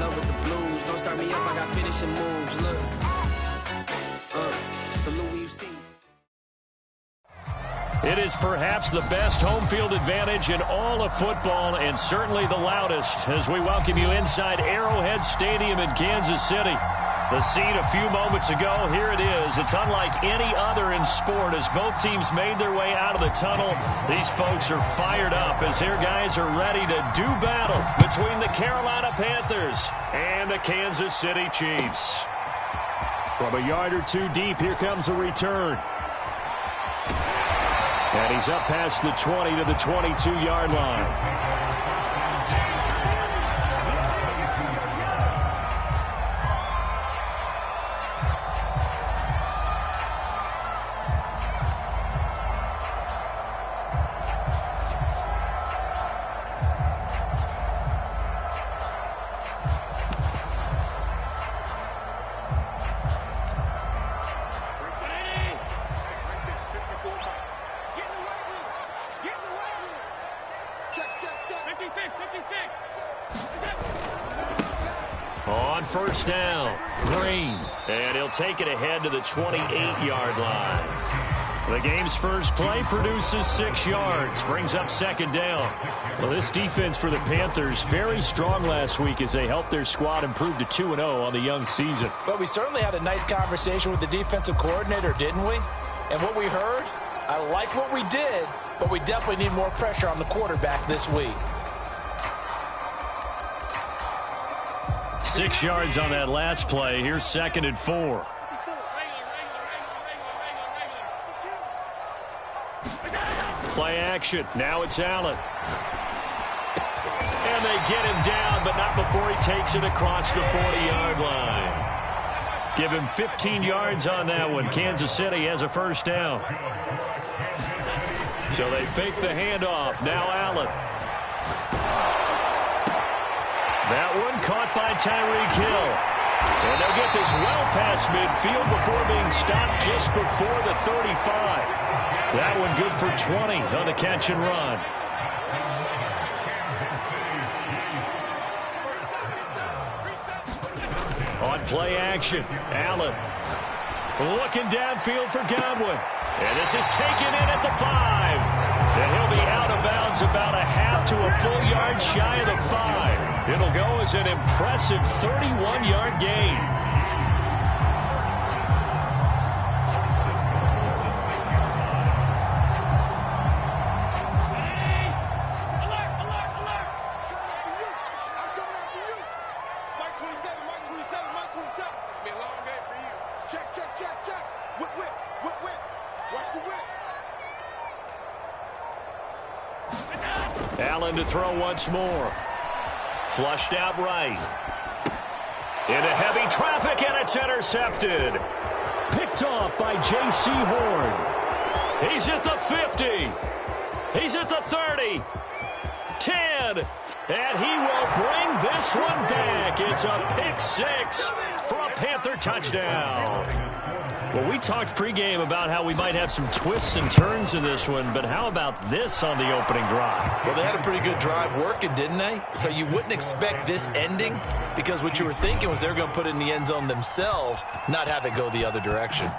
love with the blues. Don't start me up, I got finishing moves. Look. Salute when you see me. It is perhaps the best home field advantage in all of football, and certainly the loudest, as we welcome you inside Arrowhead Stadium in Kansas City. The scene a few moments ago, here it is. It's unlike any other in sport as both teams made their way out of the tunnel. These folks are fired up as their guys are ready to do battle between the Carolina Panthers and the Kansas City Chiefs. From a yard or two deep, here comes a return. And he's up past the 20 to the 22-yard line. On first down, Green. And he'll take it ahead to the 28-yard line. The game's first play produces 6 yards, brings up second down. Well, this defense for the Panthers, very strong last week as they helped their squad improve to 2-0 on the young season. But we certainly had a nice conversation with the defensive coordinator, didn't we? And what we heard, I like what we did, but we definitely need more pressure on the quarterback this week. 6 yards on that last play. Here's 2nd and 4. Play action. Now it's Allen. And they get him down, but not before he takes it across the 40-yard line. Give him 15 yards on that one. Kansas City has a first down. So they fake the handoff. Now Allen. That one caught by Tyreek Hill. And they'll get this well past midfield before being stopped just before the 35. That one good for 20 on the catch and run. On play action, Allen looking downfield for Godwin. And this is taken in at the 5. And he'll be out of bounds about a half to a full yard shy of the 5. It'll go as an impressive 31-yard gain. Allen to throw once more. Flushed out right. Into heavy traffic, and it's intercepted. Picked off by J.C. Horn. He's at the 50. He's at the 30. 10. And he will bring this one back. It's a pick 6 for a Panther touchdown. Well, we talked pregame about how we might have some twists and turns in this one, but how about this on the opening drive? Well, they had a pretty good drive working, didn't they? So you wouldn't expect this ending, because what you were thinking was they were going to put it in the end zone themselves, not have it go the other direction.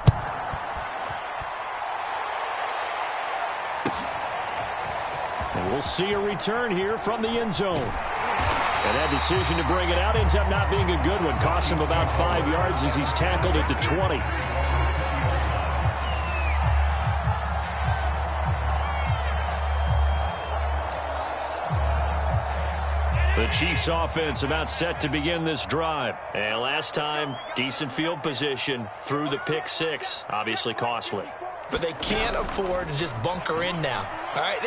And we'll see a return here from the end zone. And that decision to bring it out ends up not being a good one. Costs him about 5 yards as he's tackled at the 20. The Chiefs offense about set to begin this drive. And last time, decent field position through the pick 6. Obviously costly. But they can't afford to just bunker in now. All right,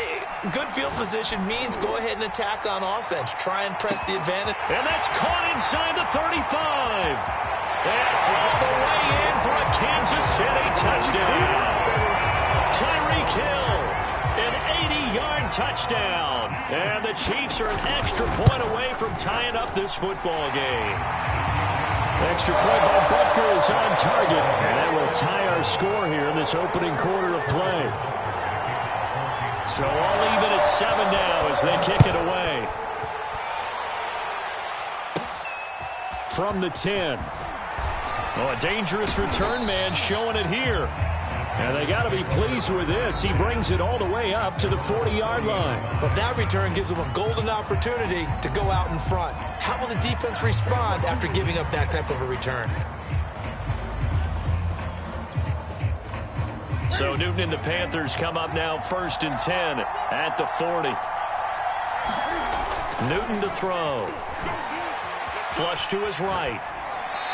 good field position means go ahead and attack on offense. Try and press the advantage. And that's caught inside the 35. And all the way in for a Kansas City touchdown. Tyreek Hill, an 80-yard touchdown. And the Chiefs are an extra point away from tying up this football game. Extra point by Butker is on target. And that will tie our score here in this opening quarter of play. So all even at 7 now as they kick it away. from the 10. Oh, a dangerous return man showing it here. And they got to be pleased with this. He brings it all the way up to the 40-yard line. But that return gives them a golden opportunity to go out in front. How will the defense respond after giving up that type of a return? So Newton and the Panthers come up now 1st and 10 at the 40. Newton to throw. Flush to his right.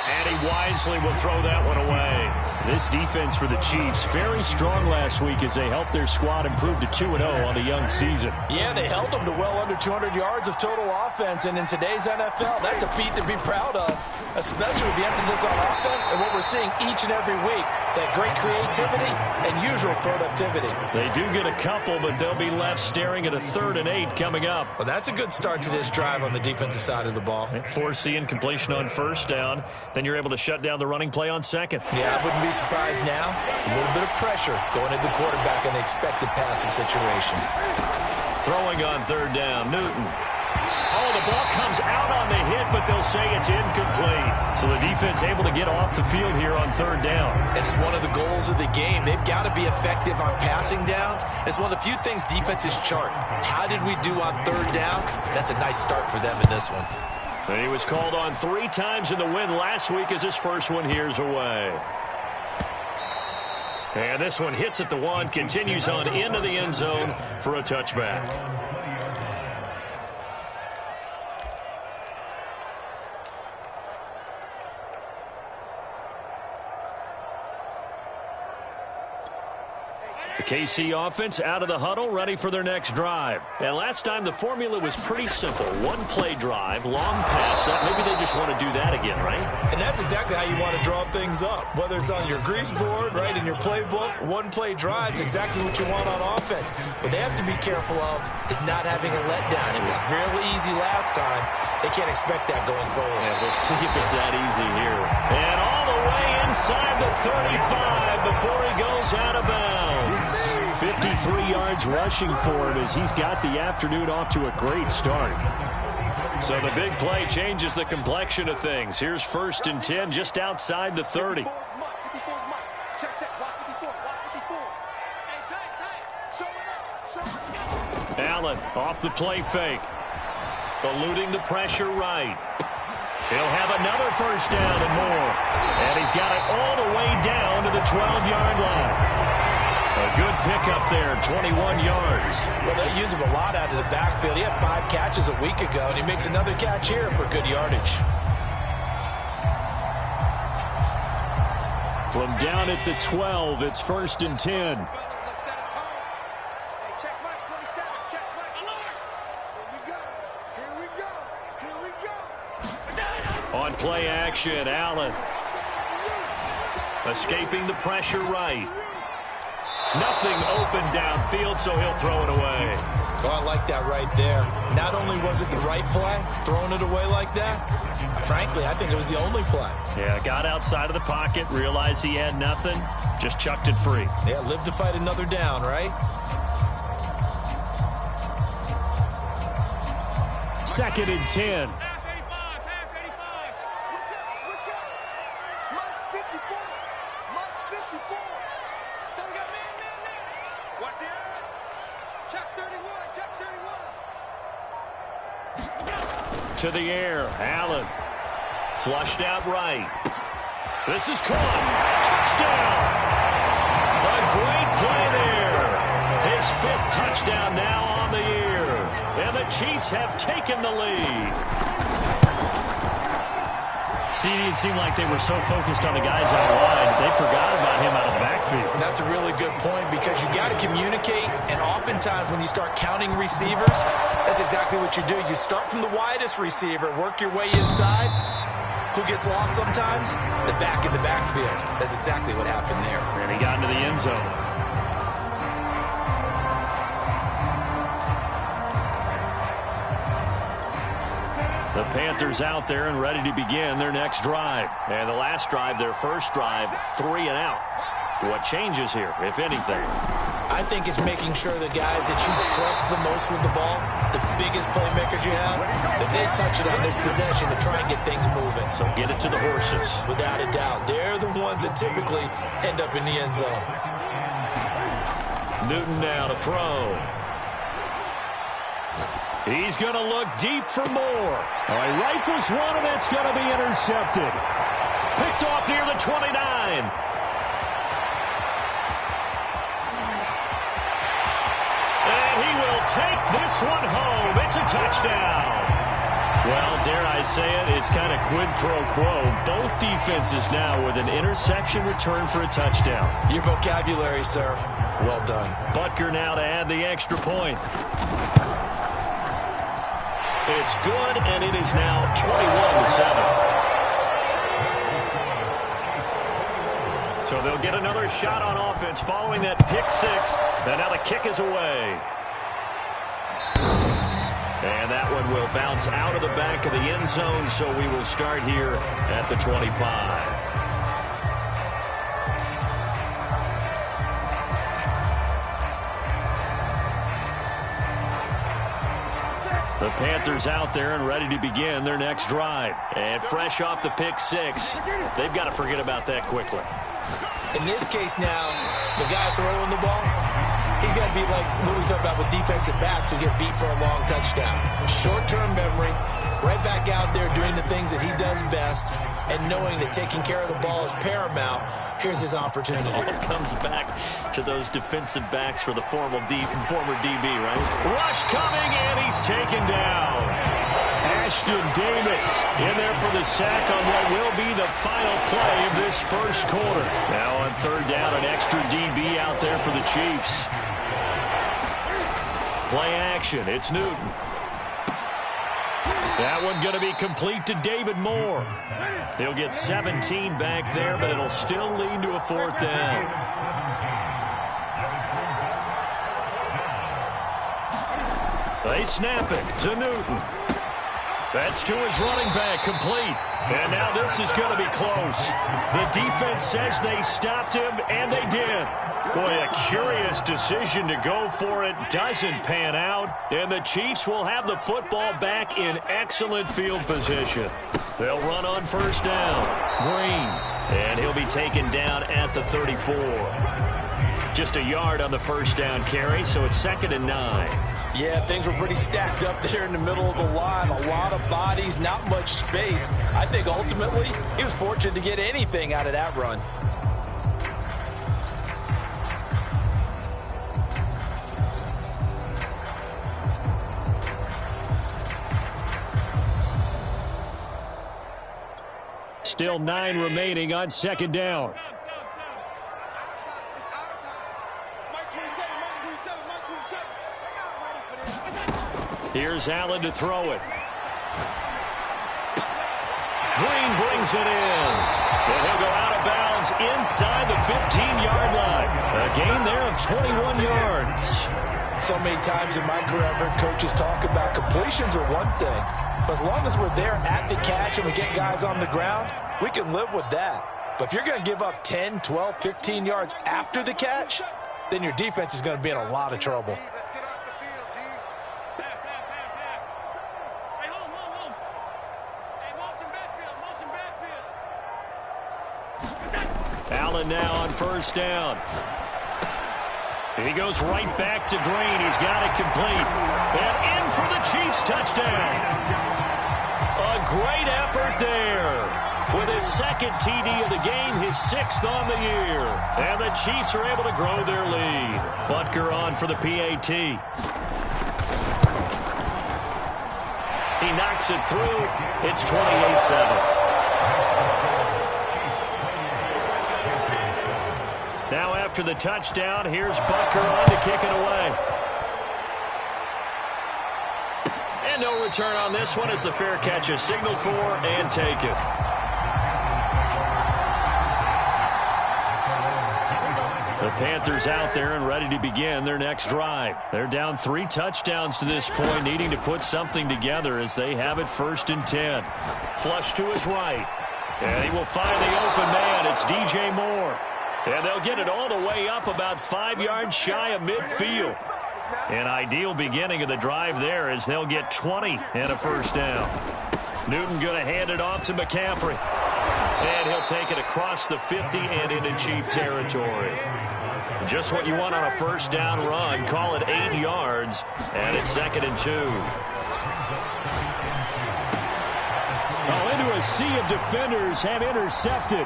And he wisely will throw that one away. This defense for the Chiefs, very strong last week as they helped their squad improve to 2-0 on the young season. Yeah, they held them to well under 200 yards of total offense, and in today's NFL, that's a feat to be proud of, especially with the emphasis on offense and what we're seeing each and every week, that great creativity and usual productivity. They do get a couple, but they'll be left staring at a 3rd and 8 coming up. Well, that's a good start to this drive on the defensive side of the ball. Force the incompletion on 1st down, then you're able to shut down the running play on 2nd. Yeah, I wouldn't be surprised now. A little bit of pressure going into the quarterback in the expected passing situation. Throwing on 3rd down, Newton. Oh, the ball comes out on the hit, but they'll say it's incomplete. So the defense able to get off the field here on 3rd down. And it's one of the goals of the game. They've got to be effective on passing downs. It's one of the few things defenses chart. How did we do on 3rd down? That's a nice start for them in this one. And he was called on 3 times in the win last week as his first one here's away. And this one hits at the 1, continues on into the end zone for a touchback. The KC offense out of the huddle, ready for their next drive. And last time the formula was pretty simple. 1-play drive, long pass up. Maybe they just want to do that again, right? And that's exactly how you want to draw things up. Whether it's on your grease board, right, in your playbook, 1-play drive is exactly what you want on offense. What they have to be careful of is not having a letdown. It was fairly easy last time. They can't expect that going forward. Yeah, we'll see if it's that easy here. And all the way inside the 35 before he goes out of bounds. 53 yards rushing for him as he's got the afternoon off to a great start. So the big play changes the complexion of things. Here's 1st and 10 just outside the 30. Allen off the play fake. Eluding the pressure right. He'll have another 1st down and more. And he's got it all the way down to the 12-yard line. A good pickup there, 21 yards. Well, they use him a lot out of the backfield. He had 5 catches a week ago, and he makes another catch here for good yardage. From down at the 12, it's 1st and 10. On play action, Allen. Escaping the pressure right. Nothing open downfield, so he'll throw it away. Oh, I like that right there. Not only was it the right play, throwing it away like that, frankly, I think it was the only play. Yeah, got outside of the pocket, realized he had nothing, just chucked it free. Yeah, live to fight another down, right? 2nd and 10. To the air, Allen. Flushed out right. This is caught. Touchdown! A great play there. His 5th touchdown now on the year. And the Chiefs have taken the lead. See, it seemed like they were so focused on the guys out wide, they forgot about him out of the backfield. That's a really good point because you got to communicate, and oftentimes when you start counting receivers, that's exactly what you do. You start from the widest receiver, work your way inside. Who gets lost sometimes? The back in the backfield. That's exactly what happened there. And he got into the end zone. The Panthers out there and ready to begin their next drive. And the last drive, their first drive, 3 and out. What changes here, if anything? I think it's making sure the guys that you trust the most with the ball, the biggest playmakers you have, that they touch it on this possession to try and get things moving. So get it to the horses. Without a doubt. They're the ones that typically end up in the end zone. Newton now to throw. He's going to look deep for more. All right, rifles one, and it's going to be intercepted. Picked off near the 29. And he will take this one home. It's a touchdown. Well, dare I say it, it's kind of quid pro quo. Both defenses now with an interception return for a touchdown. Your vocabulary, sir. Well done. Butker now to add the extra point. It's good, and it is now 21-7. So they'll get another shot on offense following that pick six. And now the kick is away. And that one will bounce out of the back of the end zone, so we will start here at the 25. The Panthers out there and ready to begin their next drive. And fresh off the pick six, they've got to forget about that quickly. In this case now, the guy throwing the ball, he's got to be like what we talk about with defensive backs who get beat for a long touchdown. Short-term memory, right back out there doing the things that he does best, and knowing that taking care of the ball is paramount. Here's his opportunity. All comes back to those defensive backs for the former DB, right? Rush coming, and he's taken down. Ashton Davis in there for the sack on what will be the final play of this first quarter. Now on third down, an extra DB out there for the Chiefs. Play action, it's Newton. That one going to be complete to David Moore. He'll get 17 back there, but it'll still lead to a fourth down. They snap it to Newton. That's to his running back, complete. And now this is going to be close. The defense says they stopped him, and they did. Boy, a curious decision to go for it. Doesn't pan out. And the Chiefs will have the football back in excellent field position. They'll run on first down. Green. And he'll be taken down at the 34. Just a yard on the first down carry, so it's 2nd and 9. Yeah, things were pretty stacked up there in the middle of the line. A lot of bodies, not much space. I think ultimately he was fortunate to get anything out of that run. Still 9 remaining on 2nd down. Here's Allen to throw it. Green brings it in. And he'll go out of bounds inside the 15-yard line. A gain there of 21 yards. So many times in my career, I've heard coaches talk about completions are one thing. But as long as we're there at the catch and we get guys on the ground, we can live with that. But if you're going to give up 10, 12, 15 yards after the catch, then your defense is going to be in a lot of trouble. Allen now on first down. He goes right back to Green. He's got it complete. And in for the Chiefs touchdown. A great effort there. With his 2nd TD of the game, his 6th on the year. And the Chiefs are able to grow their lead. Butker on for the PAT. He knocks it through. It's 28-7. Now after the touchdown, here's Butker on to kick it away. And no return on this one as the fair catch is signaled for and taken. The Panthers out there and ready to begin their next drive. They're down 3 touchdowns to this point, needing to put something together as they have it 1st and 10. Flush to his right. And he will find the open man. It's DJ Moore. And they'll get it all the way up about 5 yards shy of midfield. An ideal beginning of the drive there as they'll get 20 and a first down. Newton going to hand it off to McCaffrey. And he'll take it across the 50 and into Chief territory. Just what you want on a first down run. Call it 8 yards, and it's 2nd and 2. Oh, into a sea of defenders and intercepted.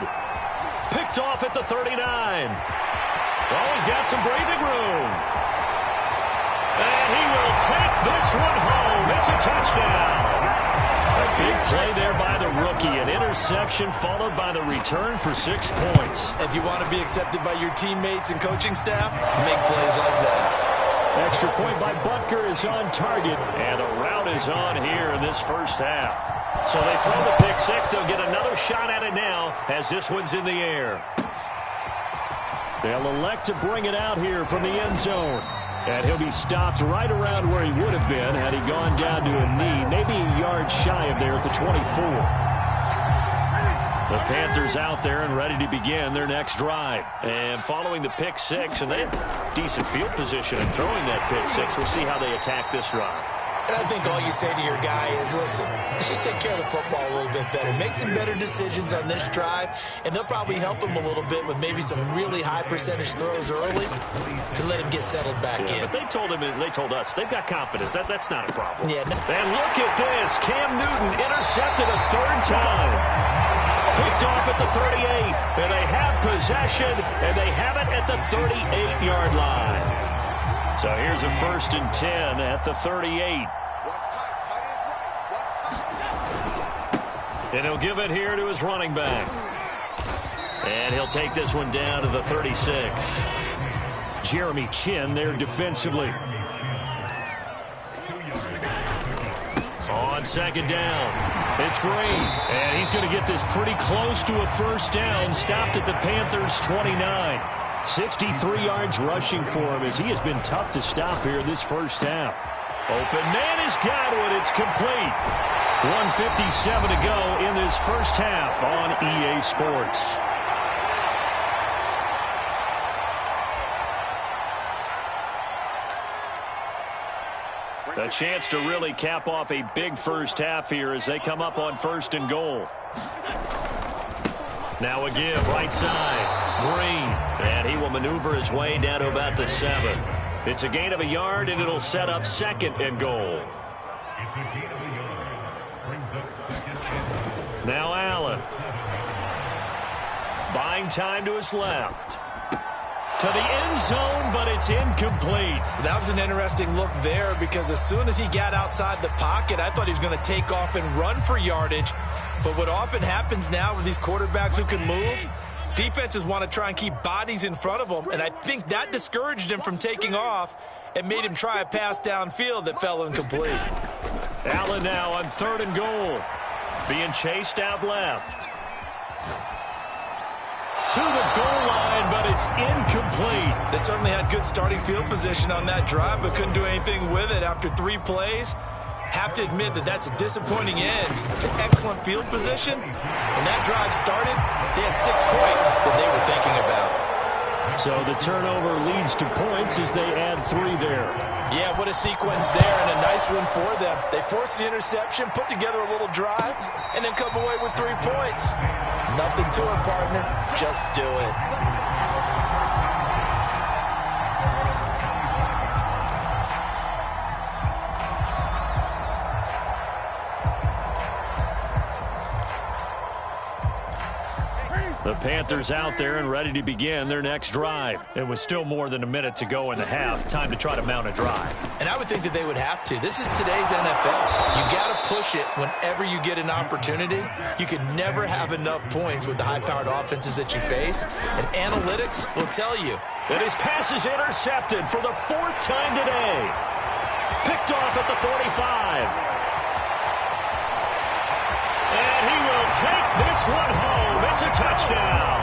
Picked off at the 39. Always got some breathing room. And he will take this one home. It's a touchdown. A big play there by the rookie. An interception followed by the return for 6 points. If you want to be accepted by your teammates and coaching staff, make plays like that. Extra point by Butker is on target. And the route is on here in this first half. So they throw the pick six. They'll get another shot at it now as this one's in the air. They'll elect to bring it out here from the end zone. And he'll be stopped right around where he would have been had he gone down to a knee, maybe a yard shy of there at the 24. The Panthers out there and ready to begin their next drive. And following the pick six, and they have decent field position in throwing that pick six. We'll see how they attack this drive. And I think all you say to your guy is, listen, let's just take care of the football a little bit better. Make some better decisions on this drive, and they'll probably help him a little bit with maybe some really high percentage throws early to let him get settled back in. But they told him, and they told us, they've got confidence. That's not a problem. Yeah. And look at this. Cam Newton intercepted a 3rd time. Picked off at the 38. And they have possession, and they have it at the 38-yard line. So here's a 1st and 10 at the 38. And he'll give it here to his running back. And he'll take this one down to the 36. Jeremy Chin there defensively. On 2nd down, it's Green. And he's going to get this pretty close to a first down. Stopped at the Panthers' 29. 63 yards rushing for him as he has been tough to stop here this first half. Open man has got one. It's complete. 1:57 to go in this first half on EA Sports. A chance to really cap off a big first half here as they come up on 1st and goal. Now a give, right side. Green. And he will maneuver his way down to about the 7. It's a gain of a yard, and it'll set up 2nd and goal. Now Allen. Buying time to his left. To the end zone, but it's incomplete. That was an interesting look there because as soon as he got outside the pocket, I thought he was going to take off and run for yardage. But what often happens now with these quarterbacks who can move, defenses want to try and keep bodies in front of them, and I think that discouraged him from taking off and made him try a pass downfield that fell incomplete. Allen now on 3rd and goal. Being chased out left. To the goal line, but it's incomplete. They certainly had good starting field position on that drive, but couldn't do anything with it after 3 plays. Have to admit that that's a disappointing end to excellent field position. When that drive started, they had 6 points that they were thinking about. So the turnover leads to points as they add 3 there. Yeah, what a sequence there, and a nice one for them. They forced the interception, put together a little drive, and then come away with 3 points. Nothing to it, partner. Just do it. The Panthers out there and ready to begin their next drive. It was still more than a minute to go in the half. Time to try to mount a drive. And I would think that they would have to. This is today's NFL. You got to push it whenever you get an opportunity. You can never have enough points with the high-powered offenses that you face. And analytics will tell you. And his pass is intercepted for the 4th time today. Picked off at the 45. And he will take this one home. It's a touchdown.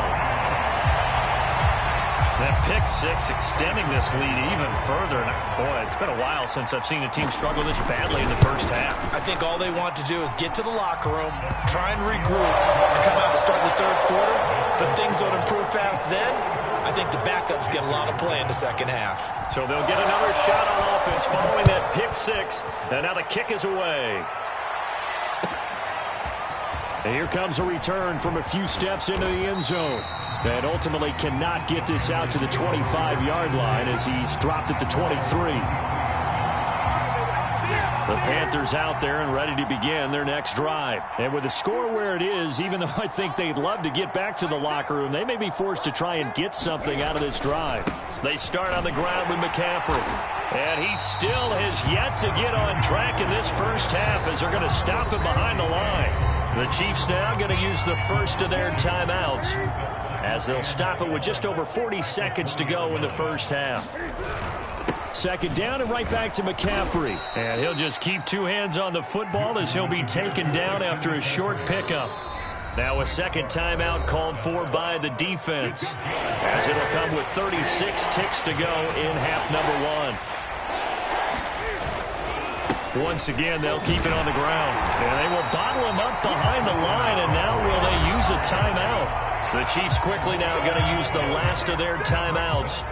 That pick six extending this lead even further. And boy, it's been a while since I've seen a team struggle this badly in the first half. I think all they want to do is get to the locker room, try and regroup, and come out to start the third quarter. But things don't improve fast then. I think the backups get a lot of play in the second half. So they'll get another shot on offense following that pick six. And now the kick is away. And here comes a return from a few steps into the end zone. And ultimately cannot get this out to the 25-yard line as he's dropped at the 23. The Panthers out there and ready to begin their next drive. And with the score where it is, even though I think they'd love to get back to the locker room, they may be forced to try and get something out of this drive. They start on the ground with McCaffrey. And he still has yet to get on track in this first half as they're going to stop him behind the line. The Chiefs now going to use the first of their timeouts as they'll stop it with just over 40 seconds to go in the first half. Second down and right back to McCaffrey. And he'll just keep two hands on the football as he'll be taken down after a short pickup. Now a second timeout called for by the defense as it'll come with 36 ticks to go in half number one. Once again, they'll keep it on the ground. And they will bottle him up behind the line, and now will they use a timeout? The Chiefs quickly now going to use the last of their timeouts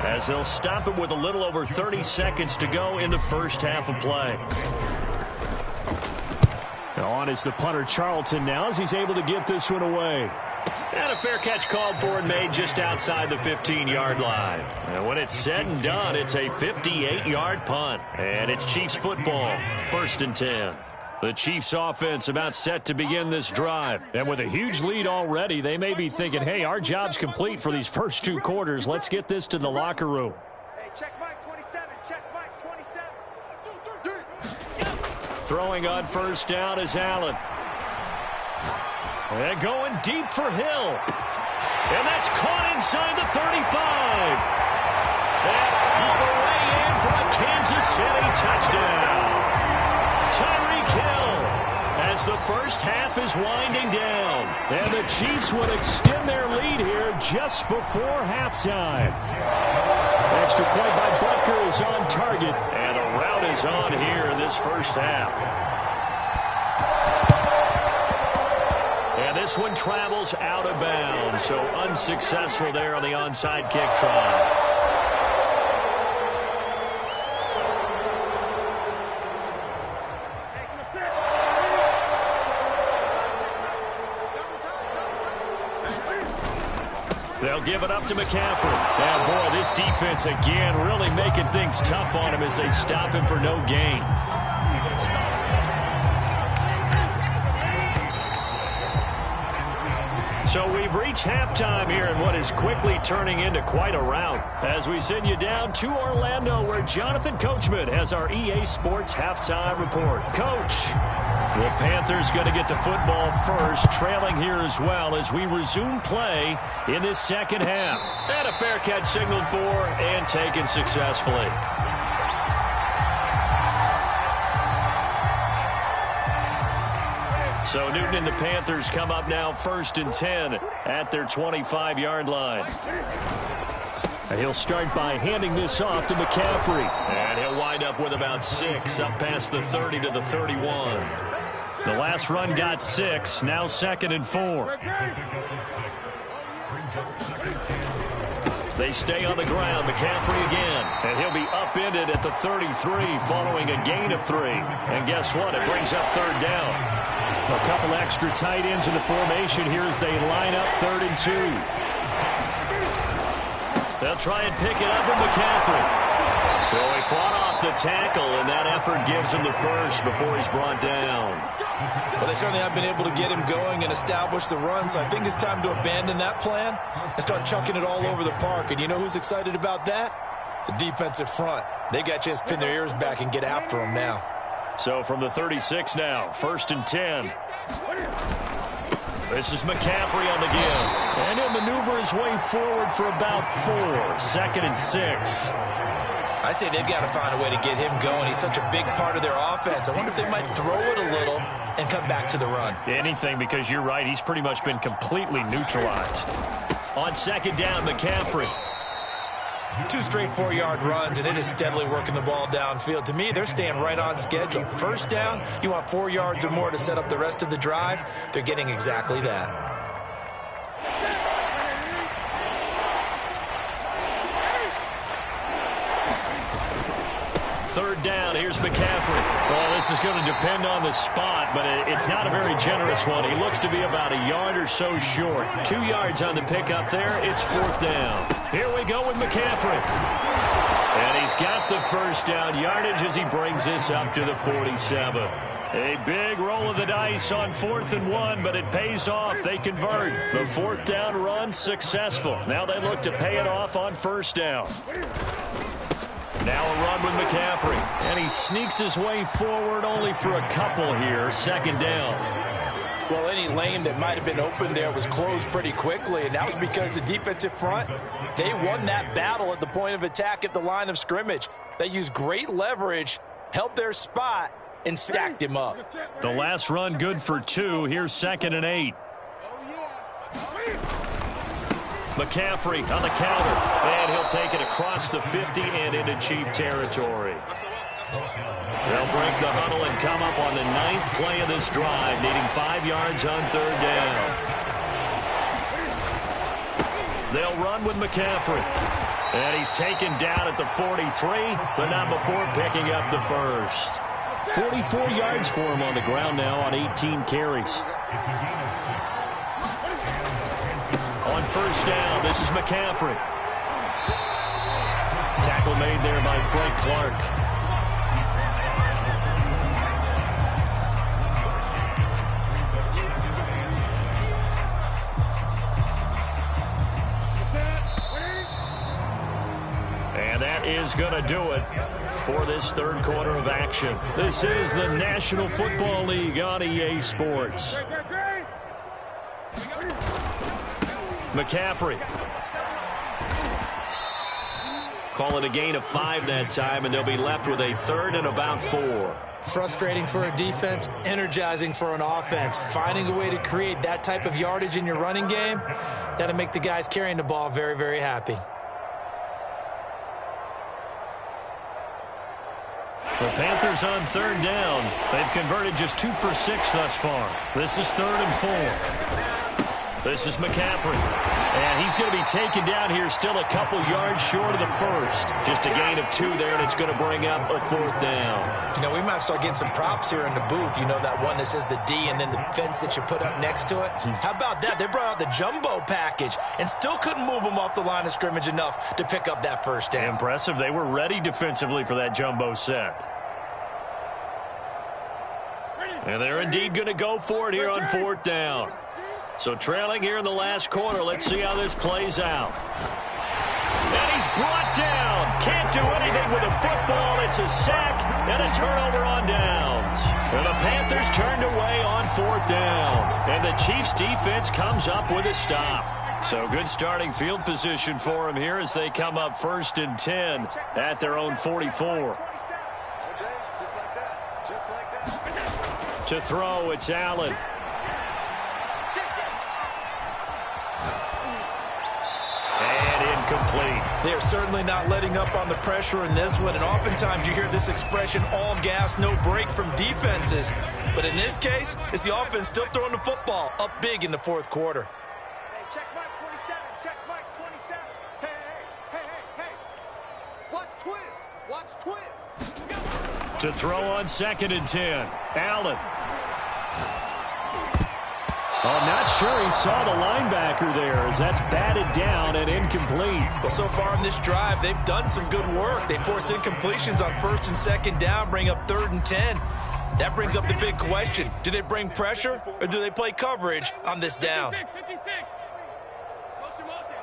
as they'll stop it with a little over 30 seconds to go in the first half of play. On is the punter Charlton now as he's able to get this one away. And a fair catch called for and made just outside the 15-yard line. And when it's said and done, it's a 58-yard punt. And it's Chiefs football, 1st and 10. The Chiefs offense about set to begin this drive. And with a huge lead already, they may be thinking, hey, our job's complete for these first two quarters. Let's get this to the locker room. Hey, check Mike 27, check Mike 27. Throwing on first down is Allen. And going deep for Hill. And that's caught inside the 35. And all the way in for a Kansas City touchdown. Tyreek Hill as the first half is winding down. And the Chiefs would extend their lead here just before halftime. Extra point by Butker is on target. And a route is on here in this first half. And this one travels out of bounds, so unsuccessful there on the onside kick try. They'll give it up to McCaffrey. And boy, this defense again really making things tough on him as they stop him for no gain. So we've reached halftime here in what is quickly turning into quite a rout as we send you down to Orlando where Jonathan Coachman has our EA Sports halftime report. Coach, the Panthers going to get the football first, trailing here as well as we resume play in this second half. And a fair catch signaled for and taken successfully. So Newton and the Panthers come up now 1st and 10 at their 25-yard line. And he'll start by handing this off to McCaffrey. And he'll wind up with about 6 up past the 30 to the 31. The last run got 6, now 2nd and 4. They stay on the ground. McCaffrey again. And he'll be upended at the 33 following a gain of 3. And guess what? It brings up 3rd down. A couple extra tight ends in the formation here as they line up 3rd and 2. They'll try and pick it up with McCaffrey. So he fought off the tackle, and that effort gives him the first before he's brought down. Well, they certainly have been able to get him going and establish the run, so I think it's time to abandon that plan and start chucking it all over the park. And you know who's excited about that? The defensive front. They got a chance to pin their ears back and get after him now. So from the 36 now, 1st and 10. This is McCaffrey on the give. And he'll maneuver his way forward for about 4. 2nd and 6. I'd say they've got to find a way to get him going. He's such a big part of their offense. I wonder if they might throw it a little and come back to the run. Anything, because you're right. He's pretty much been completely neutralized. On 2nd down, McCaffrey. 2 straight 4-yard runs, and it is steadily working the ball downfield. To me, they're staying right on schedule. First down, you want 4 yards or more to set up the rest of the drive. They're getting exactly that. Third down, here's McCaffrey. Well, this is going to depend on the spot, but it's not a very generous one. He looks to be about a yard or so short. 2 yards on the pickup there. It's 4th down. Here we go with McCaffrey. And he's got the first down yardage as he brings this up to the 47. A big roll of the dice on 4th and 1, but it pays off. They convert. The 4th down run successful. Now they look to pay it off on 1st down. Now a run with McCaffrey. And he sneaks his way forward only for a couple here. 2nd down. Well, any lane that might have been open there was closed pretty quickly, and that was because the defensive front, they won that battle at the point of attack at the line of scrimmage. They used great leverage, held their spot, and stacked him up. The last run good for 2. Here's 2nd and 8. McCaffrey on the counter, and he'll take it across the 50 and into Chief territory. They'll break the huddle and come up on the 9th play of this drive, needing 5 yards on 3rd down. They'll run with McCaffrey. And he's taken down at the 43, but not before picking up the first. 44 yards for him on the ground now on 18 carries. On 1st down, this is McCaffrey. Tackle made there by Frank Clark. And that is going to do it for this 3rd quarter of action. This is the National Football League on EA Sports. McCaffrey. Call it a gain of 5 that time, and they'll be left with a 3rd and about 4. Frustrating for a defense, energizing for an offense. Finding a way to create that type of yardage in your running game, that'll make the guys carrying the ball very, very happy. The Panthers on 3rd down. They've converted just 2 for 6 thus far. This is 3rd and 4. This is McCaffrey. And he's going to be taken down here still a couple yards short of the first. Just a gain of 2 there, and it's going to bring up a 4th down. You know, we might start getting some props here in the booth. You know, that one that says the D and then the fence that you put up next to it? How about that? They brought out the jumbo package and still couldn't move them off the line of scrimmage enough to pick up that first down. Impressive. They were ready defensively for that jumbo set. And they're indeed going to go for it here on 4th down. So trailing here in the last quarter. Let's see how this plays out. And he's brought down. Can't do anything with a football. It's a sack and a turnover on downs. And the Panthers turned away on 4th down. And the Chiefs defense comes up with a stop. So good starting field position for them here as they come up 1st and 10 at their own 44. To throw, it's Allen. Complete. They're certainly not letting up on the pressure in this one, and oftentimes you hear this expression, all gas, no break from defenses. But in this case, it's the offense still throwing the football up big in the 4th quarter. Hey, check Mike 27, check Mike 27. Hey, hey, hey, hey, hey. Watch Twiz, watch Twiz. To throw on 2nd and 10, Allen. I'm not sure he saw the linebacker there as that's batted down and incomplete. Well, so far in this drive, they've done some good work. They force incompletions on 1st and 2nd down, bring up 3rd and 10. That brings up the big question. Do they bring pressure or do they play coverage on this down? 56. Motion.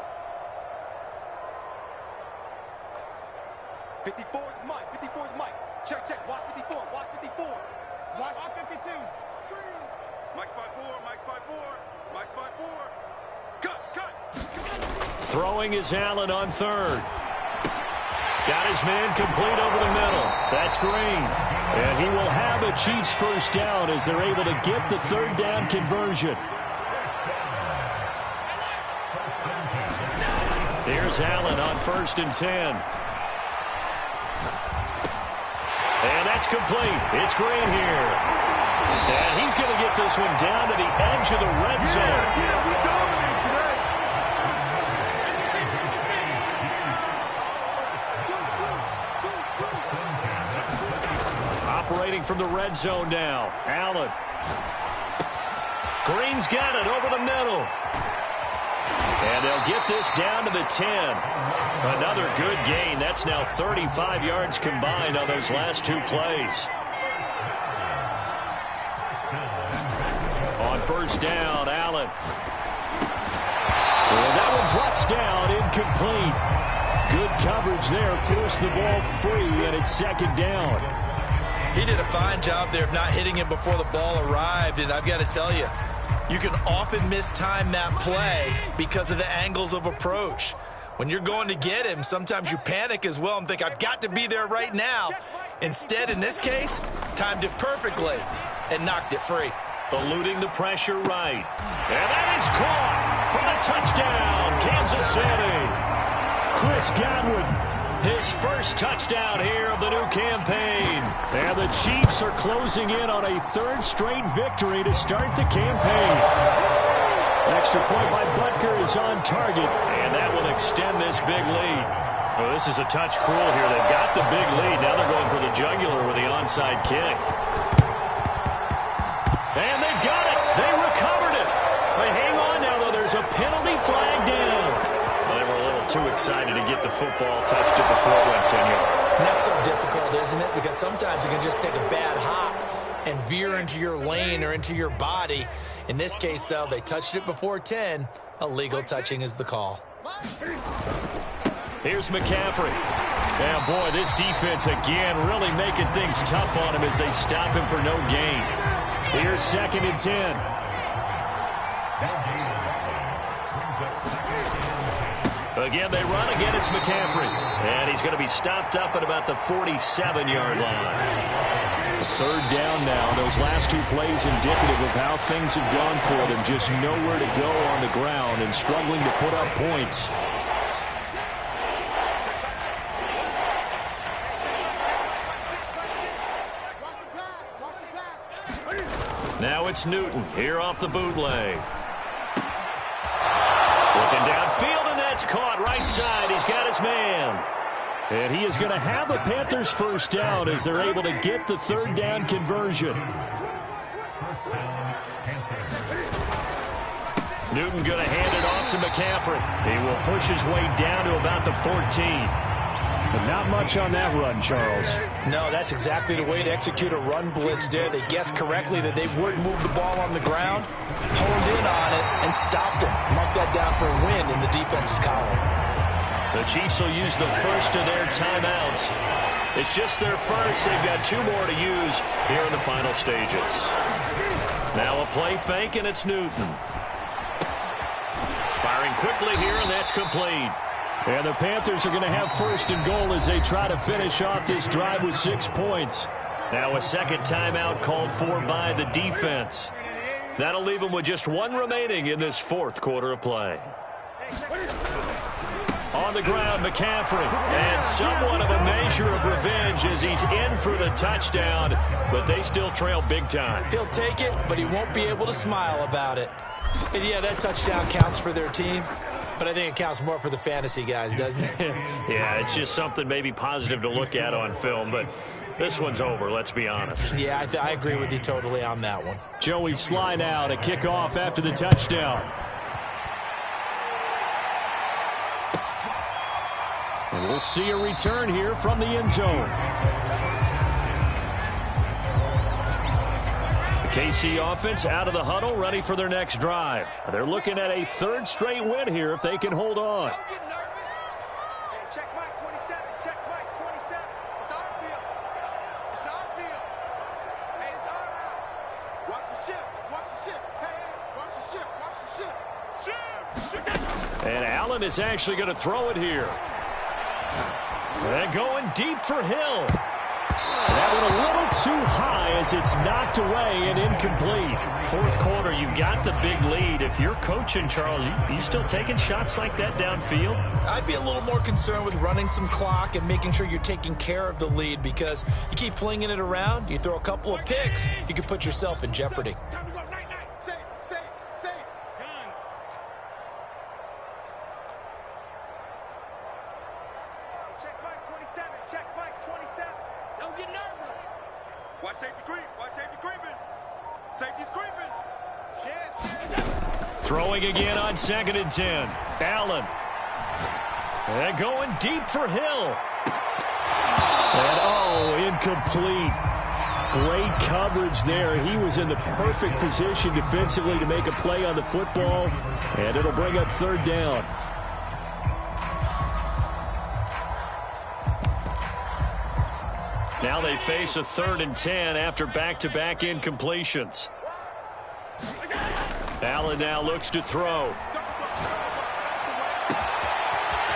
54 is Mike. 54 is Mike. Check. Watch 54. Watch 54. Watch 52. Mike's 5-4. Mike's 5-4. Mike's 5-4. Cut. Throwing is Allen on 3rd. Got his man complete over the middle. That's Green. And he will have a Chiefs first down as they're able to get the 3rd down conversion. Here's Allen on 1st and 10. And that's complete. It's Green here. And he's going to get this one down to the edge of the red zone. We dominate today. Operating from the red zone now. Allen. Green's got it over the middle. And they'll get this down to the 10. Another good gain. That's now 35 yards combined on those last 2 plays. On 1st down, Allen. And that one drops down, incomplete. Good coverage there. Forced the ball free, and it's 2nd down. He did a fine job there of not hitting it before the ball arrived, and I've got to tell you, you can often mistime that play because of the angles of approach. When you're going to get him, sometimes you panic as well and think, I've got to be there right now. Instead, in this case, timed it perfectly and knocked it free. Eluding the pressure right. And that is caught for the touchdown, Kansas City. Chris Godwin, his first touchdown here of the new campaign. And the Chiefs are closing in on a 3rd straight victory to start the campaign. Extra point by Butker is on target, and that will extend this big lead. Well, this is a touch cruel here. They've got the big lead. Now they're going for the jugular with the onside kick. And they've got it. They recovered it. They hang on now, though. There's a penalty flag down. Well, they were a little too excited to get the football, touched it before it went 10 yards. And that's so difficult, isn't it? Because sometimes you can just take a bad hop and veer into your lane or into your body. In this case, though, they touched it before 10. Illegal touching is the call. Here's McCaffrey. And, boy, this defense, again, really making things tough on him as they stop him for no gain. Here's 2nd and 10. Again, they run. Again, it's McCaffrey. And he's going to be stopped up at about the 47-yard line. 3rd down now. Those last 2 plays indicative of how things have gone for them. Just nowhere to go on the ground and struggling to put up points. Now it's Newton here off the bootleg. Looking downfield, and that's caught right side. He's got his man. And he is going to have a Panthers 1st down as they're able to get the 3rd down conversion. Newton going to hand it off to McCaffrey. He will push his way down to about the 14. But not much on that run, Charles. No, that's exactly the way to execute a run blitz there. They guessed correctly that they would move the ball on the ground, honed in on it, and stopped him. Marked that down for a win in the defense's column. The Chiefs will use the first of their timeouts. It's just their first. They've got 2 more to use here in the final stages. Now a play fake, and it's Newton. Firing quickly here, and that's complete. And the Panthers are going to have 1st and goal as they try to finish off this drive with 6 points. Now a 2nd timeout called for by the defense. That'll leave them with just 1 remaining in this 4th quarter of play. On the ground, McCaffrey. And somewhat of a measure of revenge as he's in for the touchdown, but they still trail big time. He'll take it, but he won't be able to smile about it. And yeah, that touchdown counts for their team, but I think it counts more for the fantasy guys, doesn't it? Yeah, it's just something maybe positive to look at on film, but this one's over, let's be honest. Yeah, I agree with you totally on that one. Joey slide out, a kickoff after the touchdown. And we'll see a return here from the end zone. The KC offense out of the huddle, ready for their next drive. They're looking at a 3rd straight win here if they can hold on. Check Mike 27. Check Mike 27. It's our field. It's our field. Hey, it's our house. Watch the ship. Watch the ship. Hey, watch the ship. Watch the ship. Ship. And Allen is actually going to throw it here. And going deep for Hill. And that one a little too high as it's knocked away and incomplete. Fourth quarter, you've got the big lead. If you're coaching, Charles, you still taking shots like that downfield? I'd be a little more concerned with running some clock and making sure you're taking care of the lead, because you keep flinging it around, you throw a couple of picks, you could put yourself in jeopardy. Time to go. Night, night. Safe, safe, safe. Gun. Check Mike 27. Check Mike 27. Don't get nervous. Watch safety creep. Watch safety creeping. Safety's creeping. Throwing again on 2nd and 10. Allen. And going deep for Hill. And, incomplete. Great coverage there. He was in the perfect position defensively to make a play on the football. And it'll bring up 3rd down. Now they face a 3rd and 10 after back-to-back incompletions. Allen now looks to throw.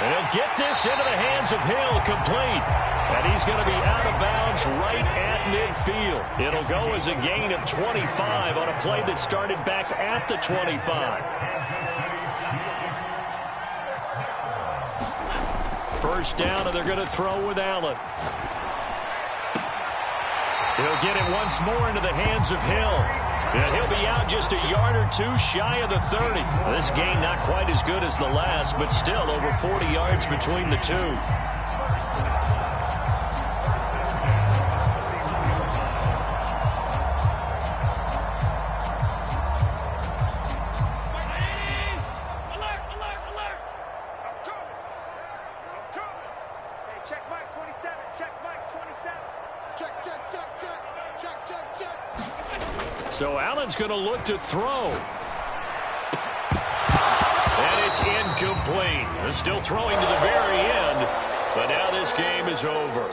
And he'll get this into the hands of Hill, complete. And he's going to be out of bounds right at midfield. It'll go as a gain of 25 on a play that started back at the 25. First down, and they're going to throw with Allen. He'll get it once more into the hands of Hill. And he'll be out just a yard or two shy of the 30. This gain not quite as good as the last, but still over 40 yards between the two. So Allen's going to look to throw. And it's incomplete. They're still throwing to the very end, but now this game is over.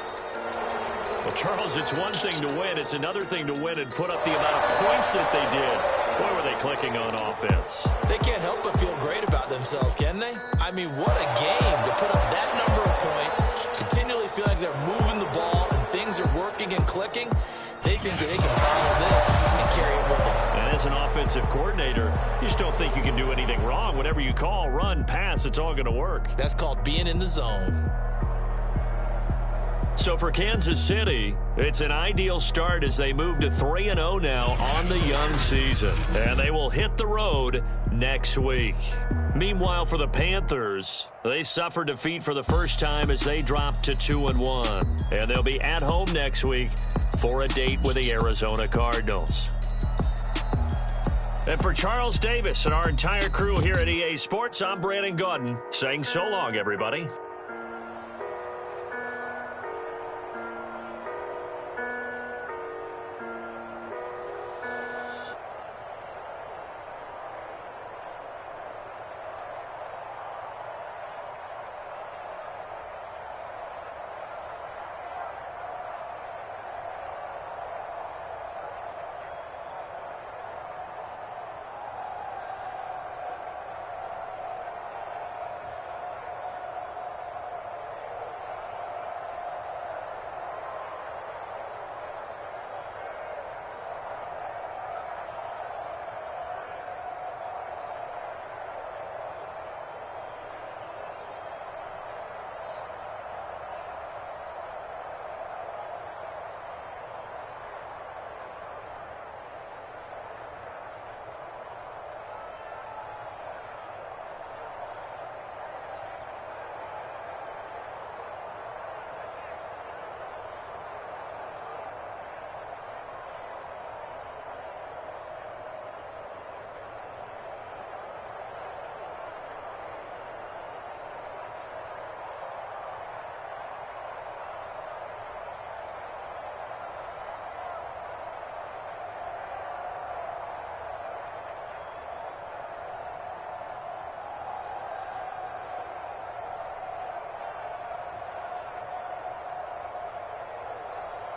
Well, Charles, it's one thing to win. It's another thing to win and put up the amount of points that they did. Boy, were they clicking on offense. They can't help but feel great about themselves, can they? I mean, what a game to put up that number of points, continually feel like they're moving the ball and things are working and clicking. They think that they can follow this and carry it with them. And as an offensive coordinator, you just don't think you can do anything wrong. Whatever you call, run, pass, it's all going to work. That's called being in the zone. So for Kansas City, it's an ideal start as they move to 3-0 now on the young season. And they will hit the road next week. Meanwhile, for the Panthers, they suffered defeat for the first time as they dropped to 2-1. And they'll be at home next week for a date with the Arizona Cardinals. And for Charles Davis and our entire crew here at EA Sports, I'm Brandon Gaudin saying so long, everybody.